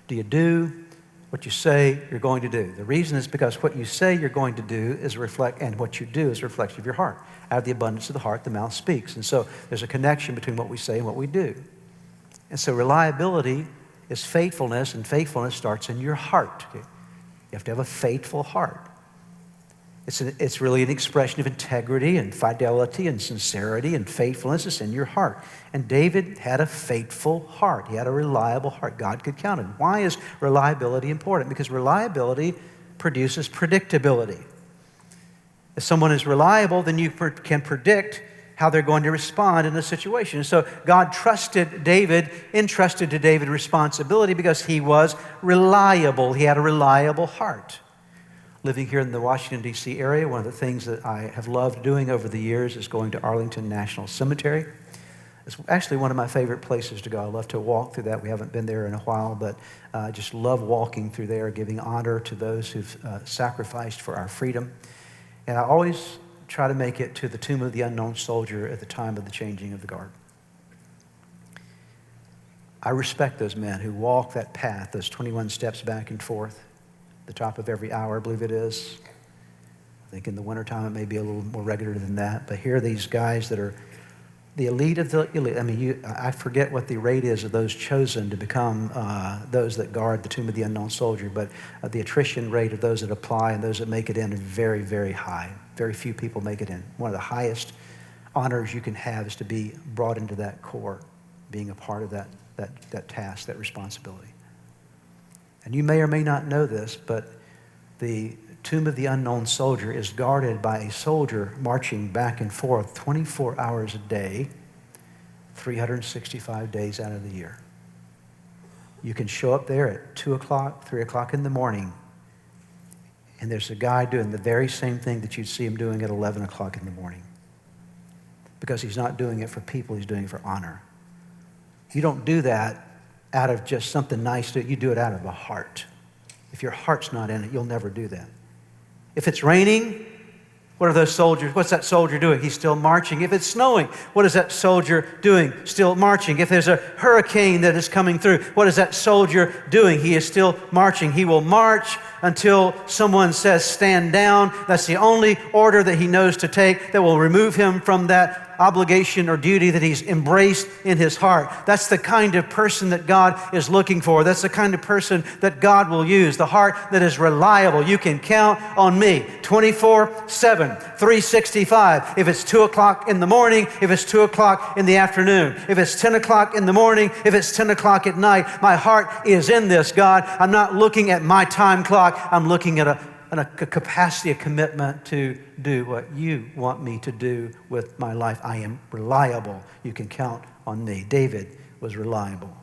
Do you do what you say you're going to do? The reason is because what you say you're going to do is and what you do is a reflection of your heart. Out of the abundance of the heart, the mouth speaks. And so there's a connection between what we say and what we do. And so reliability is faithfulness, and faithfulness starts in your heart. Okay? You have to have a faithful heart. It's really an expression of integrity and fidelity and sincerity and faithfulness. It's in your heart. And David had a faithful heart. He had a reliable heart. God could count him. Why is reliability important? Because reliability produces predictability. If someone is reliable, then you can predict how they're going to respond in a situation. So God entrusted to David responsibility because he was reliable. He had a reliable heart. Living here in the Washington, D.C. area, one of the things that I have loved doing over the years is going to Arlington National Cemetery. It's actually one of my favorite places to go. I love to walk through that. We haven't been there in a while, but I just love walking through there, giving honor to those who've sacrificed for our freedom. And I always try to make it to the tomb of the unknown soldier at the time of the changing of the guard. I respect those men who walk that path, those 21 steps back and forth, the top of every hour, I believe it is. I think in the wintertime it may be a little more regular than that. But here are these guys that are the elite of the elite. I mean, I forget what the rate is of those chosen to become those that guard the tomb of the unknown soldier, but the attrition rate of those that apply and those that make it in is very, very high. Very few people make it in. One of the highest honors you can have is to be brought into that corps, being a part of that task, that responsibility. And you may or may not know this, but the tomb of the unknown soldier is guarded by a soldier marching back and forth 24 hours a day, 365 days out of the year. You can show up there at 2 o'clock, 3 o'clock in the morning, and there's a guy doing the very same thing that you'd see him doing at 11 o'clock in the morning. Because he's not doing it for people, he's doing it for honor. You don't do that out of just something nice to it. You do it out of a heart. If your heart's not in it, you'll never do that. If it's raining, what are those soldiers? What's that soldier doing? He's still marching. If it's snowing, what is that soldier doing? Still marching. If there's a hurricane that is coming through, what is that soldier doing? He is still marching. He will march until someone says stand down. That's the only order that he knows to take that will remove him from that obligation or duty that he's embraced in his heart. That's the kind of person that God is looking for. That's the kind of person that God will use. The heart that is reliable. You can count on me 24/7, 365. If it's 2 o'clock in the morning, if it's 2 o'clock in the afternoon, if it's 10 o'clock in the morning, if it's 10 o'clock at night, my heart is in this, God. I'm not looking at my time clock. I'm looking at a capacity, a commitment to do what you want me to do with my life. I am reliable. You can count on me. David was reliable.